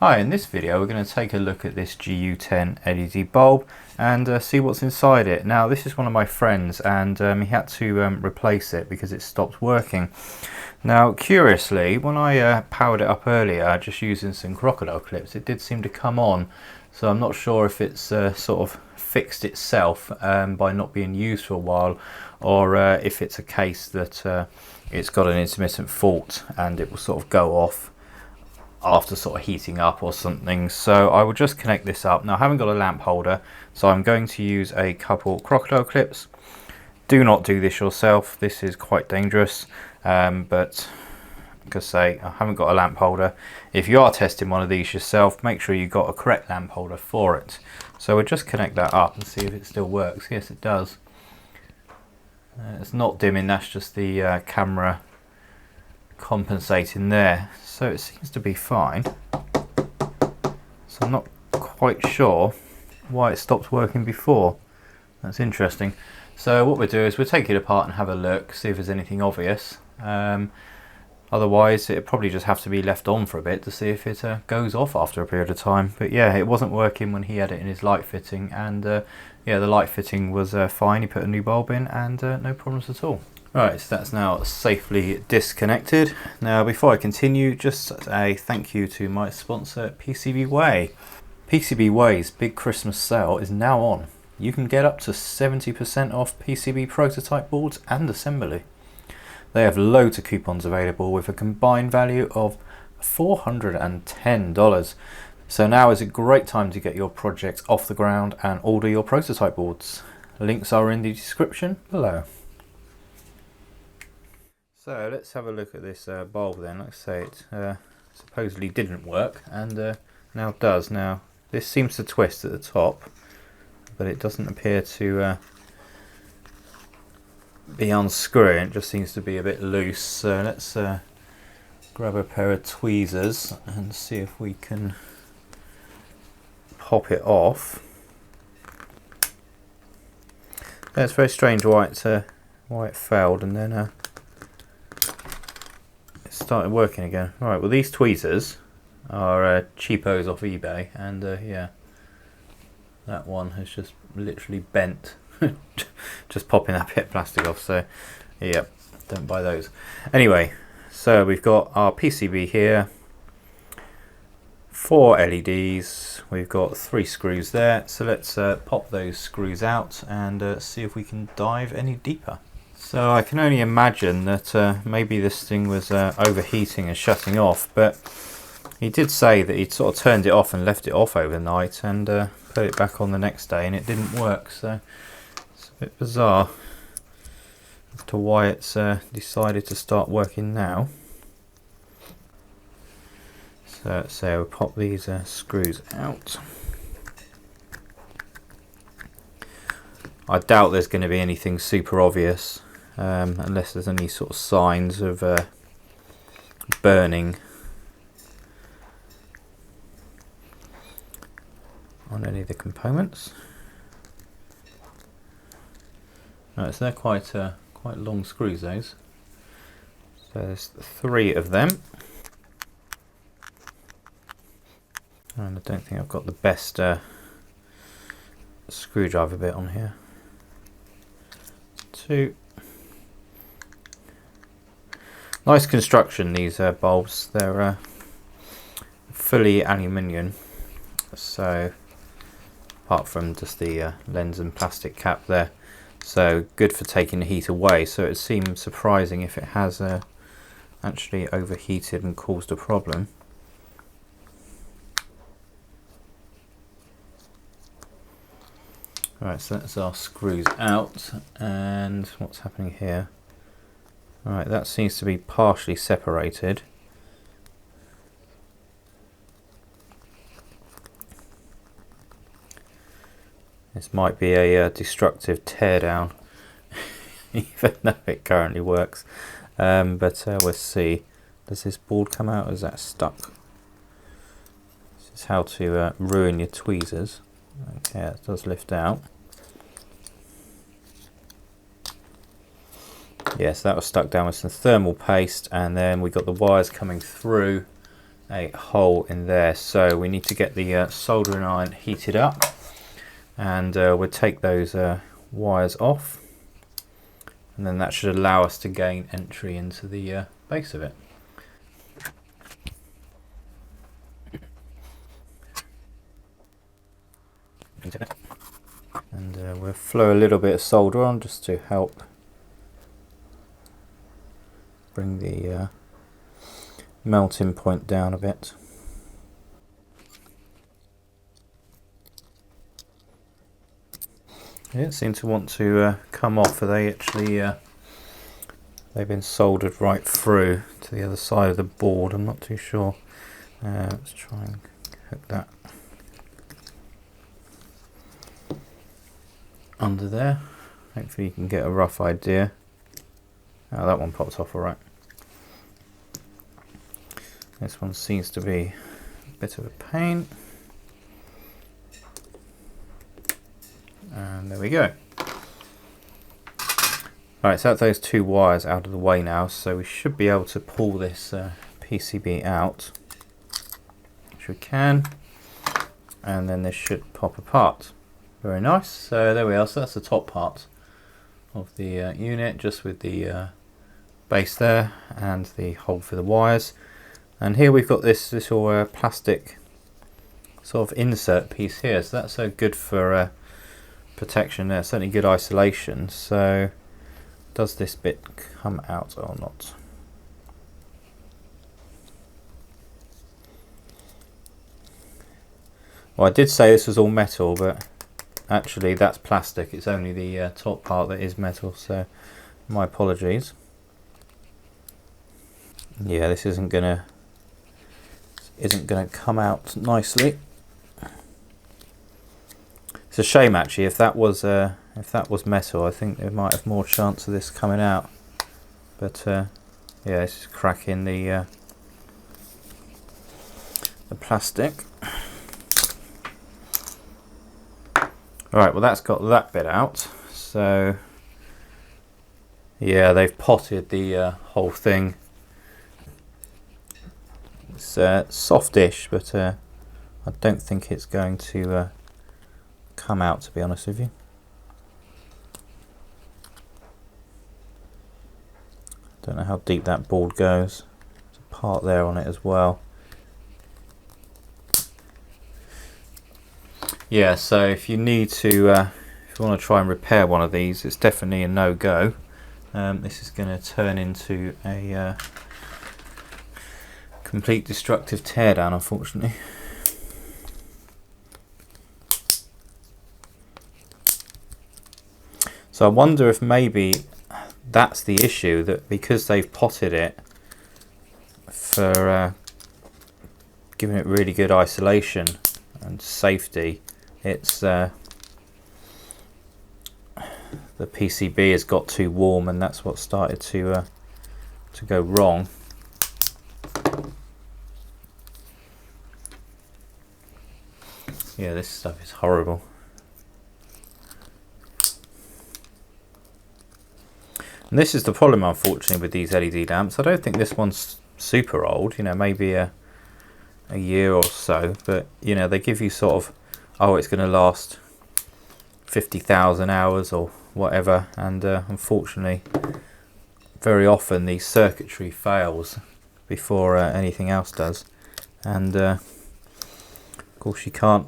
Hi, in this video we're going to take a look at this GU10 LED bulb and see what's inside it. Now this is one of my friends and he had to replace it because it stopped working. Now curiously, when I powered it up earlier just using some crocodile clips, it did seem to come on. So I'm not sure if it's sort of fixed itself by not being used for a while, or if it's a case that it's got an intermittent fault and it will sort of go off after sort of heating up or something. So I will just connect this up. Now I haven't got a lamp holder, so I'm going to use a couple crocodile clips. Do not do this yourself, this is quite dangerous, but like I say, I haven't got a lamp holder. If you are testing one of these yourself, make sure you've got a correct lamp holder for it. So we'll just connect that up and see if it still works. Yes, it does. It's not dimming, that's just the camera compensating there. So it seems to be fine. So I'm not quite sure why it stopped working before. That's interesting. So what we'll do is we'll take it apart and have a look, see if there's anything obvious. Otherwise it'll probably just have to be left on for a bit to see if it goes off after a period of time. But yeah, it wasn't working when he had it in his light fitting, and yeah, the light fitting was fine. He put a new bulb in and no problems at all. Right, so that's now safely disconnected. Now before I continue, just a thank you to my sponsor PCB Way. PCB Way's big Christmas sale is now on. You can get up to 70% off PCB prototype boards and assembly. They have loads of coupons available with a combined value of $410. So now is a great time to get your projects off the ground and order your prototype boards. Links are in the description below. So let's have a look at this bulb then. Like I say, it supposedly didn't work and now does. Now this seems to twist at the top, but it doesn't appear to be unscrewing. It just seems to be a bit loose. So let's grab a pair of tweezers and see if we can pop it off. It's very strange why it failed and then it started working again. Right, well these tweezers are cheapos off eBay, and yeah, that one has just literally bent just popping that bit of plastic off. So yeah, don't buy those. Anyway, so we've got our PCB here, 4 LEDs, we've got 3 screws there. So let's pop those screws out and see if we can dive any deeper. So I can only imagine that maybe this thing was overheating and shutting off, but he did say that he'd sort of turned it off and left it off overnight and put it back on the next day and it didn't work. So it's a bit bizarre as to why it's decided to start working now. So let's say we'll pop these screws out. I doubt there's going to be anything super obvious unless there's any sort of signs of burning on any of the components. Right, so they're quite long screws, those. So there's 3 of them. And I don't think I've got the best screwdriver bit on here. 2. Nice construction, these bulbs. They're fully aluminium, so apart from just the lens and plastic cap there, so good for taking the heat away. So it seems surprising if it has actually overheated and caused a problem. Right, so that's our screws out, and what's happening here? Right, that seems to be partially separated. This might be a destructive teardown, even though it currently works. But we'll see. Does this board come out, or is that stuck? This is how to ruin your tweezers. Okay, it does lift out. Yes, that was stuck down with some thermal paste, and then we got the wires coming through a hole in there. So we need to get the soldering iron heated up, and we'll take those wires off, and then that should allow us to gain entry into the base of it. And we'll flow a little bit of solder on just to help bring the melting point down a bit. They don't seem to want to come off. Are they actually they've been soldered right through to the other side of the board? I'm not too sure. Let's try and hook that under there. Hopefully you can get a rough idea. Oh, that one pops off all right. This one seems to be a bit of a pain. And there we go. Right, so that's those two wires out of the way now, so we should be able to pull this PCB out, which we can, and then this should pop apart. Very nice. So there we are. So that's the top part of the unit, just with the base there and the hole for the wires. And here we've got this little plastic sort of insert piece here. So that's good for protection there. Certainly good isolation. So does this bit come out or not? Well, I did say this was all metal, but actually that's plastic. It's only the top part that is metal, so my apologies. Yeah, this isn't gonna come out nicely. It's a shame actually. If that was metal, I think there might have more chance of this coming out. But yeah, this is cracking the plastic. Alright, well that's got that bit out. So yeah, they've potted the whole thing. It's softish, but I don't think it's going to come out, to be honest with you. Don't know how deep that board goes. There's a part there on it as well. Yeah, so if you need to, if you want to try and repair one of these, it's definitely a no-go. This is going to turn into a complete destructive teardown, unfortunately. So I wonder if maybe that's the issue, that because they've potted it for giving it really good isolation and safety, it's the PCB has got too warm, and that's what started to go wrong. Yeah, this stuff is horrible. And this is the problem, unfortunately, with these LED lamps. I don't think this one's super old, you know, maybe a year or so, but you know, they give you sort of, oh, it's going to last 50,000 hours or whatever, and unfortunately very often the circuitry fails before anything else does, and of course you can't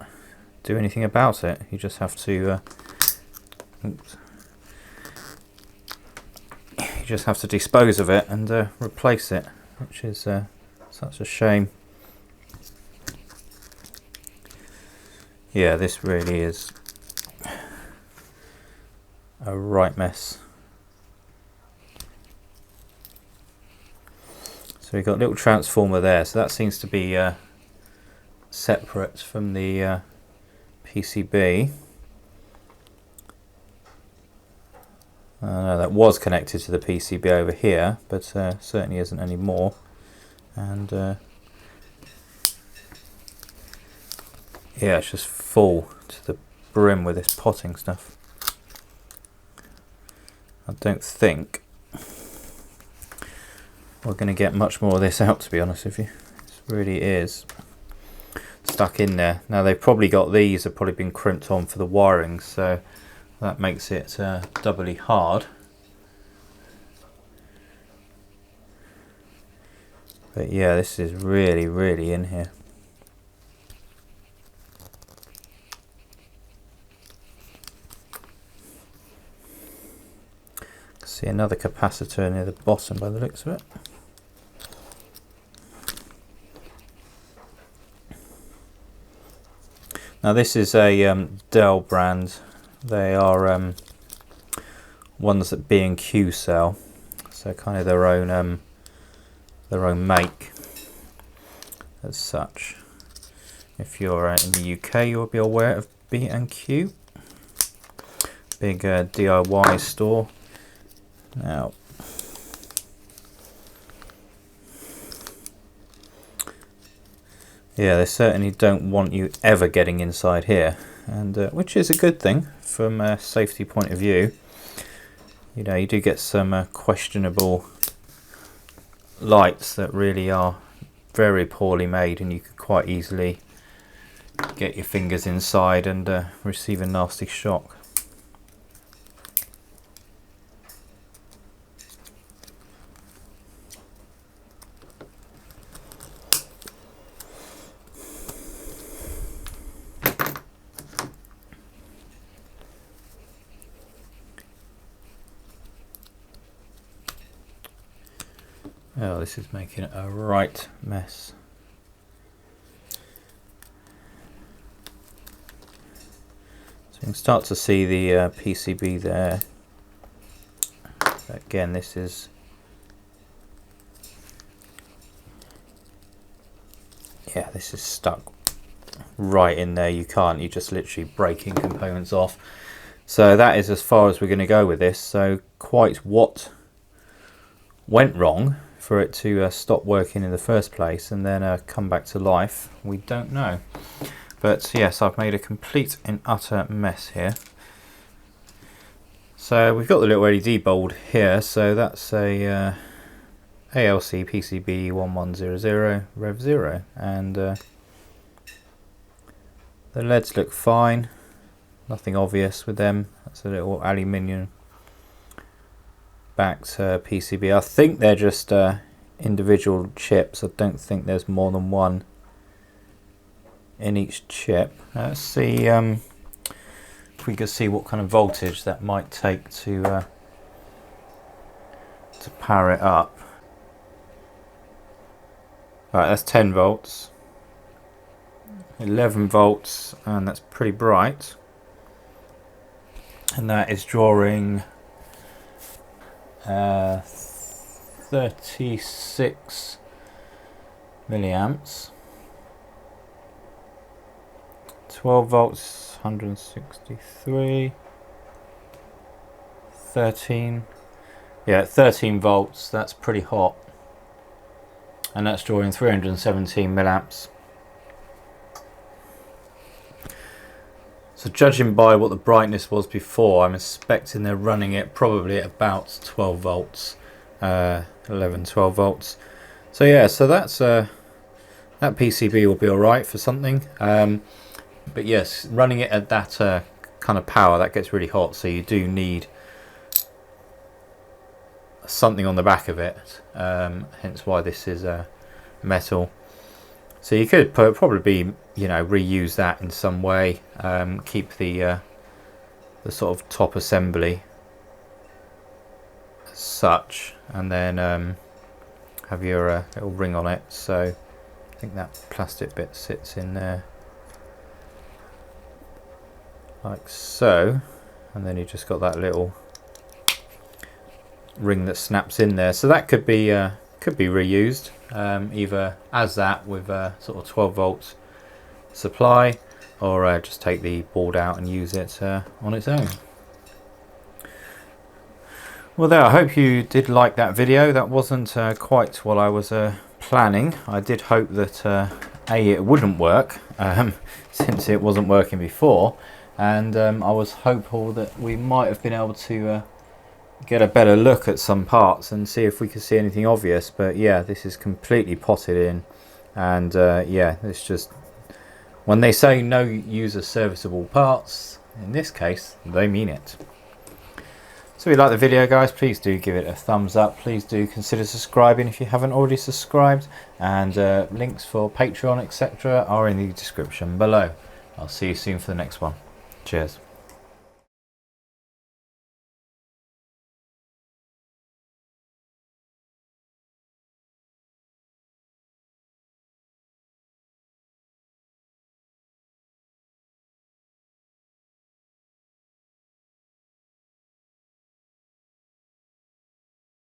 do anything about it. You just have to dispose of it and replace it, which is such a shame. Yeah, this really is a right mess. So we've got a little transformer there, so that seems to be separate from the PCB. No, that was connected to the PCB over here, but certainly isn't anymore. And yeah, it's just full to the brim with this potting stuff. I don't think we're going to get much more of this out, to be honest with you. It's really is stuck in there. Now they've probably got these have probably been crimped on for the wiring, so that makes it doubly hard. But yeah, this is really in here. See another capacitor near the bottom by the looks of it. Now this is a Dall brand. They are ones that B&Q sell, so kind of their own make as such. If you're in the UK, you'll be aware of B&Q, big DIY store. Now, yeah, they certainly don't want you ever getting inside here, and which is a good thing from a safety point of view. You know, you do get some questionable lights that really are very poorly made, and you could quite easily get your fingers inside and receive a nasty shock. Oh, this is making a right mess. So you can start to see the PCB there. Again, this is stuck right in there. You just literally breaking components off. So that is as far as we're going to go with this. So quite what went wrong for it to stop working in the first place and then come back to life, we don't know. But yes, I've made a complete and utter mess here. So we've got the little LED bulb here, so that's a ALC PCB 1100 Rev 0, and the LEDs look fine, nothing obvious with them. That's a little aluminium backed PCB. I think they're just individual chips. I don't think there's more than one in each chip. Let's see if we can see what kind of voltage that might take to power it up. Right, that's 10 volts, 11 volts, and that's pretty bright, and that is drawing 36 milliamps. 12 volts, 163, 13, yeah, 13 volts. That's pretty hot, and that's drawing 317 milliamps. So judging by what the brightness was before, I'm expecting they're running it probably at about 12 volts, 11, 12 volts. So yeah, so that's that PCB will be alright for something. But yes, running it at that kind of power, that gets really hot, so you do need something on the back of it, hence why this is metal. So you could probably be, you know, reuse that in some way, keep the sort of top assembly as such, and then have your little ring on it. So I think that plastic bit sits in there like so, and then you just got that little ring that snaps in there. So that could be reused, either as that with a sort of 12 volts supply, or just take the board out and use it on its own. Well there, I hope you did like that video. That wasn't quite what I was planning. I did hope that it wouldn't work, since it wasn't working before, and I was hopeful that we might have been able to get a better look at some parts and see if we could see anything obvious. But yeah, this is completely potted in, And yeah, it's just when they say no user serviceable parts, in this case they mean it. So if you like the video, guys, please do give it a thumbs up. Please do consider subscribing if you haven't already subscribed, and links for Patreon etc. are in the description below. I'll see you soon for the next one. Cheers.